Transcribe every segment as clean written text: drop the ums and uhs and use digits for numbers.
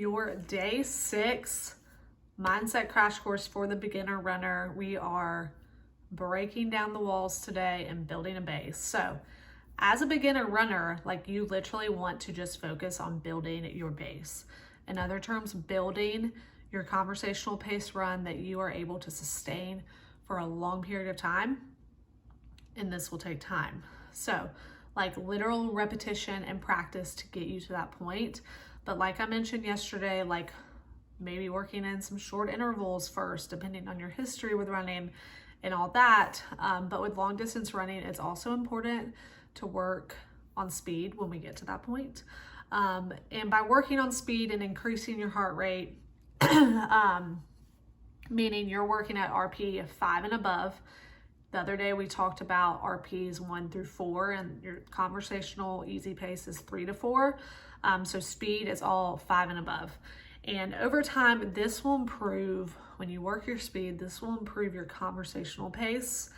your day 6 mindset crash course for the beginner runner. We are breaking down the walls today and building a base. So as a beginner runner, like, you literally want to just focus on building your base. In other terms, building your conversational pace run that you are able to sustain for a long period of time. And this will take time. So like literal repetition and practice to get you to that point. But like I mentioned yesterday, like maybe working in some short intervals first, depending on your history with running and all that. But with long distance running, it's also important to work on speed when we get to that point. And by working on speed and increasing your heart rate, meaning you're working at RP of 5 and above. The other day we talked about RPs 1 through 4, and your conversational easy pace is 3 to 4. So speed is all 5 and above. And over time, this will improve, when you work your speed, this will improve your conversational pace.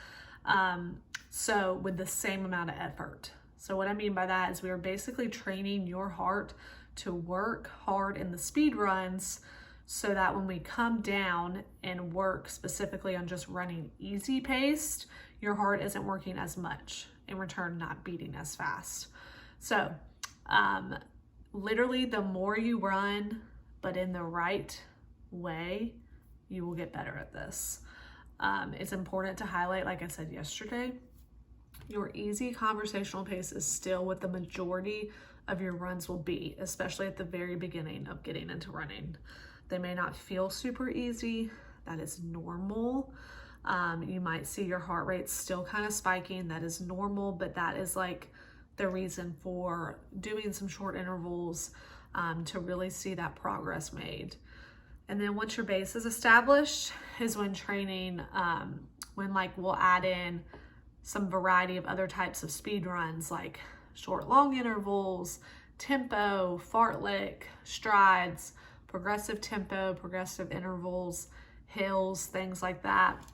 So with the same amount of effort. So what I mean by that is we are basically training your heart to work hard in the speed runs, so that when we come down and work specifically on just running easy paced, your heart isn't working as much, in return not beating as fast. So literally the more you run, but in the right way, you will get better at this. It's important to highlight, like I said yesterday, your easy conversational pace is still what the majority of your runs will be, especially at the very beginning of getting into running. They may not feel super easy. That is normal. You might see your heart rate still kind of spiking. That is normal, but that is like the reason for doing some short intervals to really see that progress made. And then once your base is established is when training, when like we'll add in some variety of other types of speed runs, like short, long intervals, tempo, fartlek, strides, progressive tempo, progressive intervals, hills, things like that.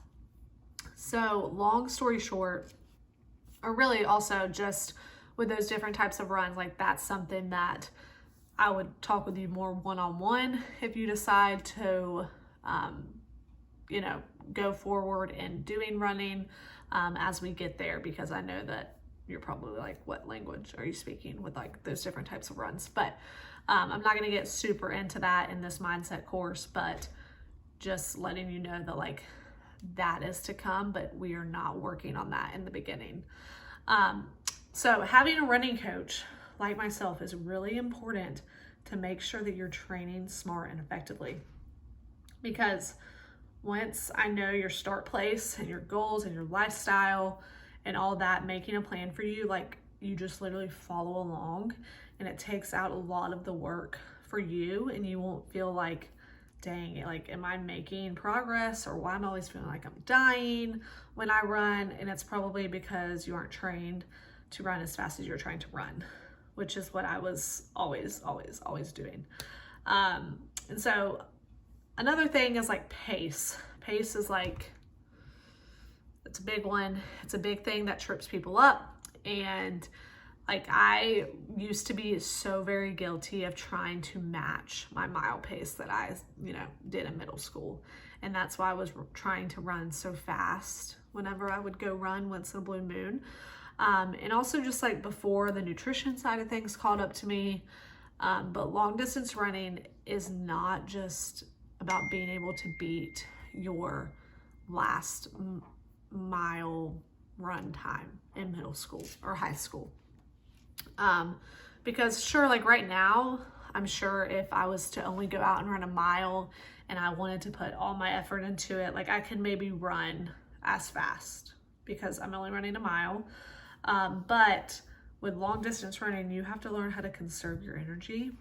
So long story short, or really also just with those different types of runs, like that's something that I would talk with you more one-on-one if you decide to, go forward in doing running as we get there, because I know that you're probably like, what language are you speaking with like those different types of runs? But I'm not going to get super into that in this mindset course, but just letting you know that like that is to come, but we are not working on that in the beginning. So having a running coach like myself is really important to make sure that you're training smart and effectively. Because once I know your start place and your goals and your lifestyle and all that, making a plan for you, like you just literally follow along, and it takes out a lot of the work for you, and you won't feel like, dang it, like, am I making progress, or why am I always feeling like I'm dying when I run? And it's probably because you aren't trained to run as fast as you're trying to run, which is what I was always doing. And so another thing is like pace. Pace is like, it's a big one. It's a big thing that trips people up. And like, I used to be so very guilty of trying to match my mile pace that I, did in middle school. And that's why I was trying to run so fast whenever I would go run once in a blue moon. And also just like before the nutrition side of things caught up to me. But long distance running is not just about being able to beat your last mile run time in middle school or high school. Because sure, like right now, I'm sure if I was to only go out and run a mile and I wanted to put all my effort into it, like I could maybe run as fast because I'm only running a mile. But with long distance running, you have to learn how to conserve your energy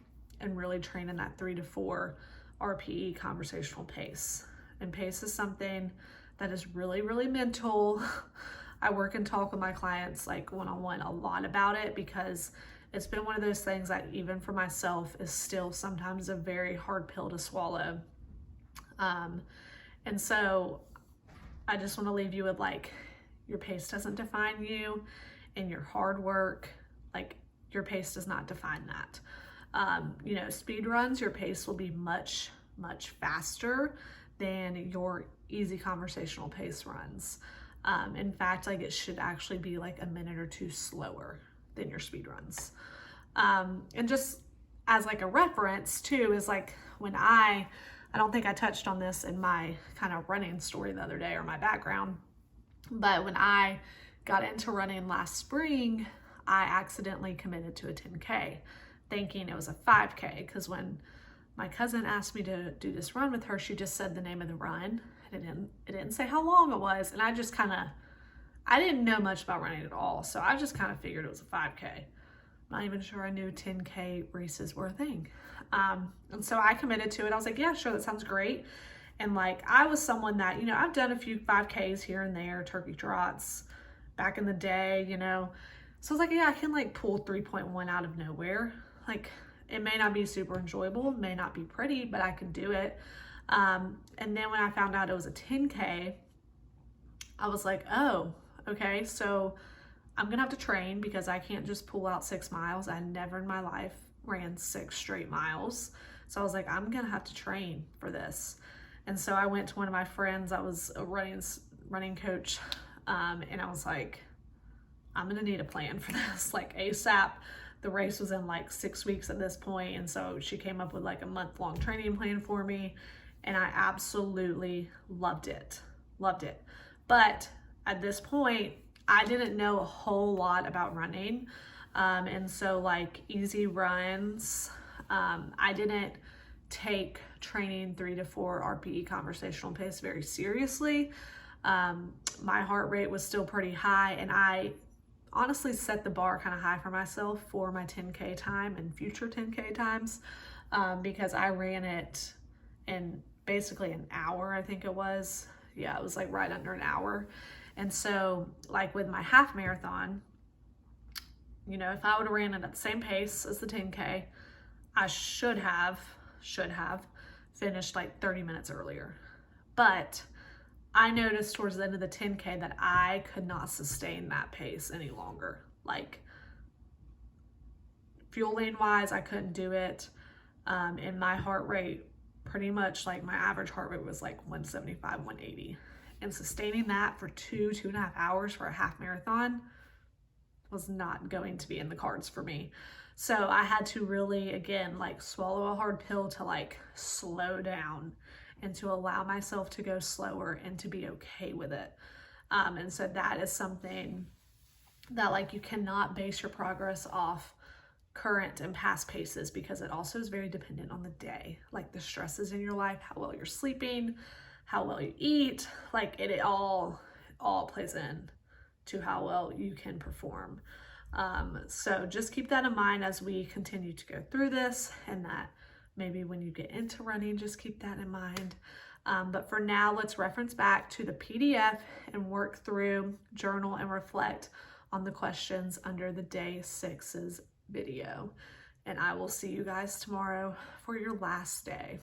and really train in that 3 to 4 RPE conversational pace. And pace is something that is really, really mental. I work and talk with my clients like one-on-one a lot about it, because it's been one of those things that even for myself is still sometimes a very hard pill to swallow. And so I just want to leave you with like, your pace doesn't define you, and your hard work, like your pace does not define that. You know, speed runs, your pace will be much, much faster than your easy conversational pace runs. In fact, like it should actually be like a minute or two slower than your speed runs. And just as like a reference too, is like when I don't think I touched on this in my kind of running story the other day or my background, but when I got into running last spring, I accidentally committed to a 10K thinking it was a 5K, because when my cousin asked me to do this run with her, she just said the name of the run. It didn't say how long it was, and I just I didn't know much about running at all, so I just kind of figured it was a 5K. Not even sure I knew 10K races were a thing. And so I committed to it. I was like, yeah, sure, that sounds great. And like, I was someone that, you know, I've done a few 5Ks here and there, turkey trots back in the day, you know. So I was like, yeah, I can like pull 3.1 out of nowhere. Like, it may not be super enjoyable, may not be pretty, but I can do it. And then when I found out it was a 10K, I was like, oh, okay, so I'm gonna have to train because I can't just pull out 6 miles. I never in my life ran 6 straight miles. So I was like, I'm gonna have to train for this. And so I went to one of my friends, I was a running coach, and I was like, I'm gonna need a plan for this, like ASAP. The race was in like 6 weeks at this point, and so she came up with like a month-long training plan for me, and I absolutely loved it. But at this point, I didn't know a whole lot about running, and so like easy runs, I didn't take training 3 to 4 RPE conversational pace very seriously. My heart rate was still pretty high, and I honestly set the bar kind of high for myself for my 10K time and future 10K times, because I ran it in basically an hour, I think it was. Yeah, it was like right under an hour. And so like with my half marathon, you know, if I would have ran it at the same pace as the 10K, I should have finished like 30 minutes earlier. But I noticed towards the end of the 10K that I could not sustain that pace any longer. Like, fueling wise, I couldn't do it. And my heart rate, pretty much like my average heart rate was like 175, 180. And sustaining that for 2.5 hours for a half marathon was not going to be in the cards for me. So I had to really, again, like swallow a hard pill to like slow down and to allow myself to go slower and to be okay with it. And so that is something that like you cannot base your progress off current and past paces, because it also is very dependent on the day, like the stresses in your life, how well you're sleeping, how well you eat, like it all plays in to how well you can perform. So just keep that in mind as we continue to go through this, and that maybe when you get into running, just keep that in mind. But for now, let's reference back to the PDF and work through, journal, and reflect on the questions under the day 6's video. And I will see you guys tomorrow for your last day.